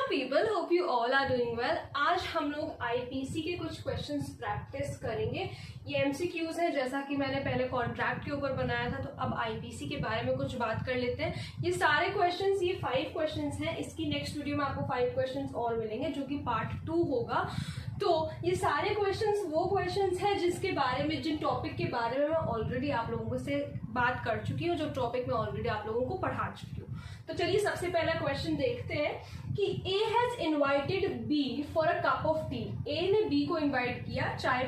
People, hope you all are doing well. आज हम लोग आईपीसी के कुछ क्वेश्चंस प्रैक्टिस करेंगे। ये एमसीक्यूज हैं, जैसा कि मैंने पहले कॉन्ट्रैक्ट के ऊपर बनाया था, तो अब आईपीसी के बारे में कुछ बात कर लेते हैं। ये सारे क्वेश्चंस, ये 5 क्वेश्चंस हैं। इसकी नेक्स्ट वीडियो में आपको 5 क्वेश्चंस और मिलेंगे, जो कि पार्ट 2 होगा। तो ये सारे क्वेश्चंस वो क्वेश्चंस हैं जिसके बारे में, जिन टॉपिक के बारे में मैं ऑलरेडी आप लोगों से बात कर चुकी हूँ, जो टॉपिक मैं ऑलरेडी आप लोगों को पढ़ा चुकी हूँ। तो चलिए सबसे पहला क्वेश्चन देखते हैं कि A has invited B for a cup of tea. A ने बी को इनवाइट किया चाय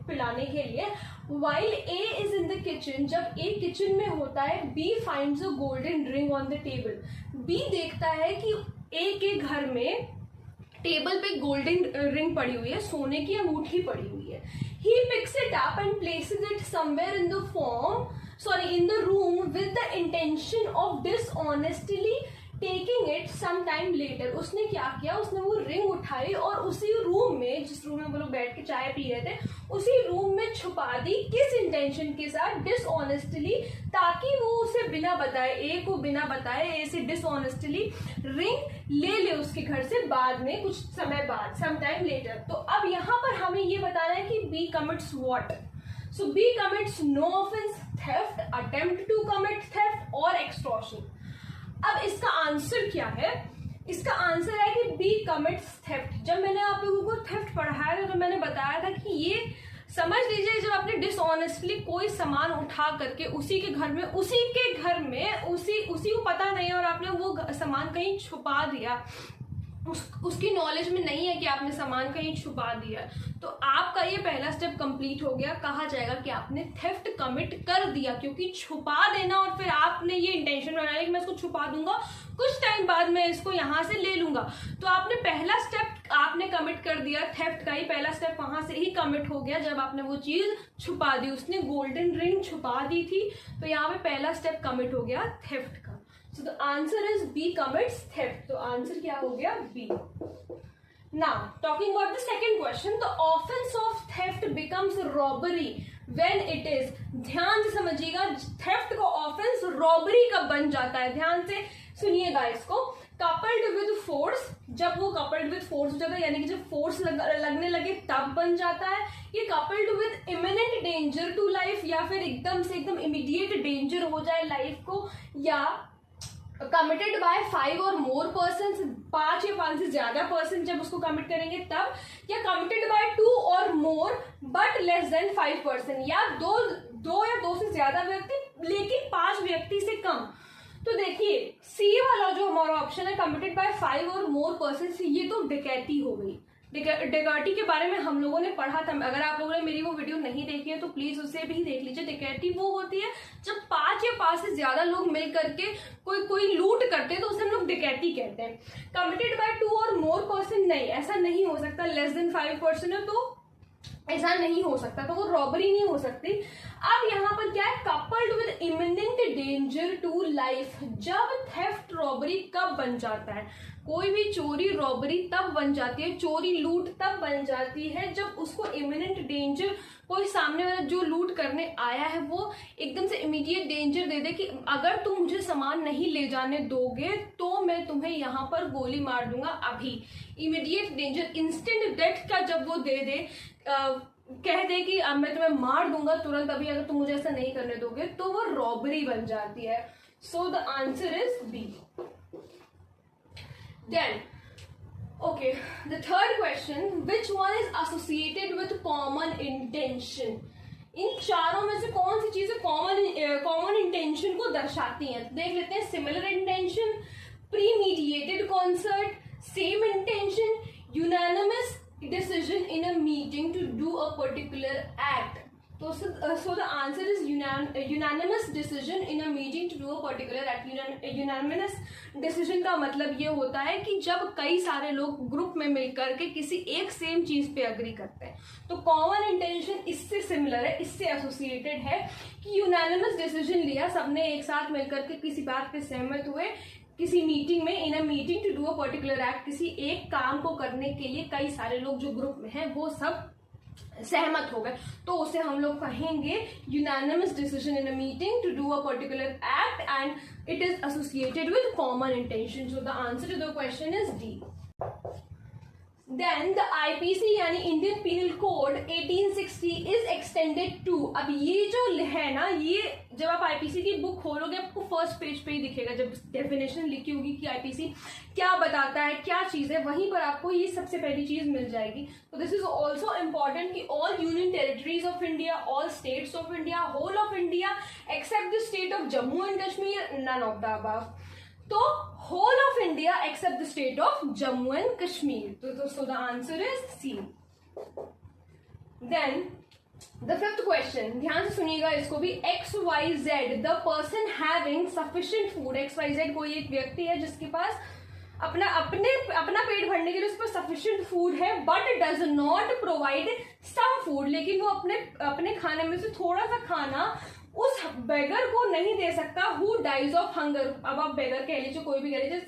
पिलाने के लिए। While A is in the kitchen, जब ए किचन में होता है, B finds a golden ring on the table. B देखता है कि ए के घर में टेबल पे गोल्डन रिंग पड़ी हुई है, सोने की अंगूठी पड़ी हुई है। He picks it up and places it somewhere in the room with the intention of dishonestly taking it some time later. उसने क्या किया, उसने वो रिंग उठाई और उसी रूम में, जिस रूम में वो लोग बैठ के चाय पी रहे थे, उसी रूम में छुपा दी। किस इंटेंशन के साथ? डिसऑनेस्टली, ताकि वो उसे बिना बताए, ए को बिना बताए, ए से डिसऑनेस्टली रिंग ले ले उसके घर से बाद में, कुछ समय बाद, सम टाइम लेटर। तो अब यहाँ पर हमें ये बताना है कि B commits what. So B commits no offence, theft, attempt to commit theft और एक्सटॉर्शन। अब इसका आंसर क्या है? इसका आंसर है कि बी कमिट्स थेफ्ट। जब मैंने आप लोगों को थेफ्ट पढ़ाया था तो मैंने बताया था कि ये समझ लीजिए, जब आपने डिसऑनेस्टली कोई सामान उठा करके उसी के घर में उसी को पता नहीं है और आपने वो सामान कहीं छुपा दिया, उसकी नॉलेज में नहीं है कि आपने सामान कहीं छुपा दिया, तो आपका ये पहला स्टेप कंप्लीट हो गया। कहा जाएगा कि आपने थेफ्ट कमिट कर दिया, क्योंकि छुपा देना और फिर आपने ये इंटेंशन बनाया कि मैं इसको छुपा दूंगा, कुछ टाइम बाद मैं इसको यहां से ले लूंगा। तो आपने पहला स्टेप आपने कमिट कर दिया, थेफ्ट का ही पहला स्टेप वहां से ही कमिट हो गया जब आपने वो चीज छुपा दी। उसने गोल्डन रिंग छुपा दी थी, तो यहाँ पे पहला स्टेप कमिट हो गया थेफ्ट का। So the answer is B commits theft. तो आंसर क्या हो गया? B. Now talking about the second question, the offense of theft becomes robbery when it is, ध्यान से समझिएगा, theft का offense robbery कब बन जाता है? ध्यान से सुनिएगा इसको। coupled with force, जब वो coupled with force हो जाता है, यानी कि जब force लगने लगे तब बन जाता है। ये coupled with imminent danger to life, या फिर एकदम immediate danger हो जाए लाइफ को, या कमिटेड बाय 5 और मोर पर्सन, 5 या 5 से ज्यादा पर्सन जब उसको कमिट करेंगे तब, या कमिटेड बाय 2 और more but less than 5 person, या दो या 2 से ज्यादा व्यक्ति लेकिन 5 व्यक्ति से कम। तो देखिए सी वाला जो हमारा ऑप्शन है, कमिटेड बाय 5 और मोर पर्सन, ये तो डकैती हो गई। डकैती के बारे में हम लोगों ने पढ़ा था, अगर आप लोगों ने मेरी वो वीडियो नहीं देखी है तो प्लीज उसे भी देख लीजिए। डकैती वो होती है जब 5 या 5 से ज्यादा लोग मिल करके कोई लूट करते हैं, तो उसे हम लोग डकैती कहते हैं। कमिटेड बाय 2 और मोर पर्सन नहीं, ऐसा नहीं हो सकता। लेस देन 5 पर्सन है तो ऐसा नहीं हो सकता, तो वो रॉबरी नहीं हो सकती। अब यहाँ पर क्या है? Coupled with imminent danger to life. जब थेफ्ट रॉबरी कब बन जाता है? कोई भी चोरी रॉबरी तब बन जाती है, चोरी लूट तब बन जाती है जब उसको इमिनेंट डेंजर, कोई सामने वाला जो लूट करने आया है वो एकदम से इमीडिएट डेंजर दे दे कि अगर तुम मुझे सामान नहीं ले जाने दोगे तो मैं तुम्हें यहाँ पर गोली मार दूंगा अभी। इमीडिएट डेंजर, इंस्टेंट डेथ का जब वो दे दे, कह दे कि अब मैं तुम्हें मार दूंगा तुरंत अभी अगर तुम मुझे ऐसा नहीं करने दोगे, तो वो रॉबरी बन जाती है। So the answer is B. Then, okay, the third question, which one is associated with common intention? इन चारों में से कौन सी चीजें कॉमन इंटेंशन को दर्शाती हैं? देख लेते हैं। Similar intention, premeditated concert, same intention, unanimous decision in a meeting to do a particular act. So the answer is unanimous decision in a meeting to do a particular act. Unanimous decision का मतलब ये होता है कि जब कई सारे लोग ग्रुप में मिलकर के किसी एक सेम चीज पे अग्री करते हैं, तो कॉमन इंटेंशन इससे सिमिलर है, इससे एसोसिएटेड है कि यूनानिमस डिसीजन लिया, सबने एक साथ मिलकर के किसी बात पे सहमत हुए, किसी मीटिंग में, in a meeting to do a particular act, किसी एक काम को करने के लिए कई सारे लोग जो ग्रुप में हैं वो सब सहमत हो गए, तो उसे हम लोग कहेंगे unanimous decision in a meeting to do a particular act and it is associated with common intention. So the answer to the question is D. Then the IPC यानी Indian penal code 1860 is extended to, अब ये जो है ना, ये जब आप IPC की बुक खोलोगे आपको फर्स्ट पेज पे ही दिखेगा, जब डेफिनेशन लिखी होगी कि आईपीसी क्या बताता है, क्या चीज है, वहीं पर आपको ये सबसे पहली चीज मिल जाएगी. तो दिस इज ऑल्सो इम्पॉर्टेंट कि all union territories of India, all states of India, whole of India except the state of Jammu and Kashmir, none of the above. तो whole of India except the state of Jammu and Kashmir. तो the answer is C. Then the fifth question, ध्यान से सुनिएगा इसको भी. XYZ the person having sufficient food, XYZ कोई एक व्यक्ति है जिसके पास अपना पेट भरने के लिए उस पर सफिशिएंट फूड है, but does not provide some food, लेकिन वो अपने खाने में से थोड़ा सा खाना उस बेगर को नहीं दे सकता. हु डाइज ऑफ हंगर, अब आप बेगर कह लीजिए, कोई भी कह लीजिए,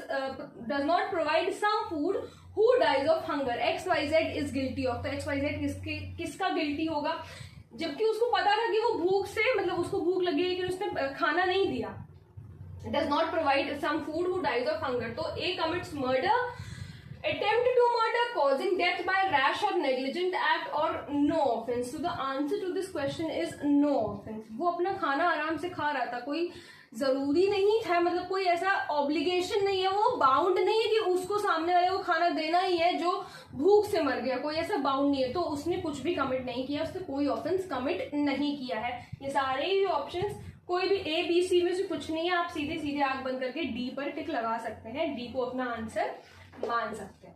does not provide some food, who dies of hunger. XYZ is guilty of. तो XYZ किसका गिल्टी होगा, जबकि उसको पता था कि वो भूख से, मतलब उसको भूख लगी लेकिन उसने खाना नहीं दिया. Does not provide some food, who dies of hunger. तो A commits murder, attempt to murder, causing death by rash or negligent act, or no offense. So the answer to this question is no offense. वो अपना खाना आराम से खा रहा था, कोई जरूरी नहीं था, मतलब कोई ऐसा ऑब्लिगेशन नहीं है, वो बाउंड नहीं है कि उसको सामने वाले को खाना देना ही है जो भूख से मर गया, कोई ऐसा बाउंड नहीं है. तो उसने कुछ भी कमिट नहीं किया, उसने कोई ऑफेंस कमिट नहीं किया है. ये सारे ही ऑप्शंस, कोई भी A B C में से कुछ नहीं है. आप सीधे सीधे आंख बंद करके डी पर टिक लगा सकते हैं, डी को अपना आंसर मान सकते हैं.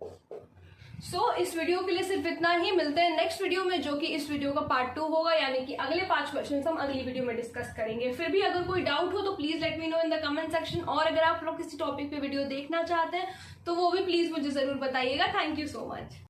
सो इस वीडियो के लिए सिर्फ इतना ही. मिलते हैं नेक्स्ट वीडियो में, जो कि इस वीडियो का पार्ट 2 होगा, यानी कि अगले 5 क्वेश्चन हम अगली वीडियो में डिस्कस करेंगे. फिर भी अगर कोई डाउट हो तो please let me know in the comment section, और अगर आप लोग किसी टॉपिक पे वीडियो देखना चाहते हैं तो वो भी प्लीज मुझे जरूर बताइएगा. Thank you so much.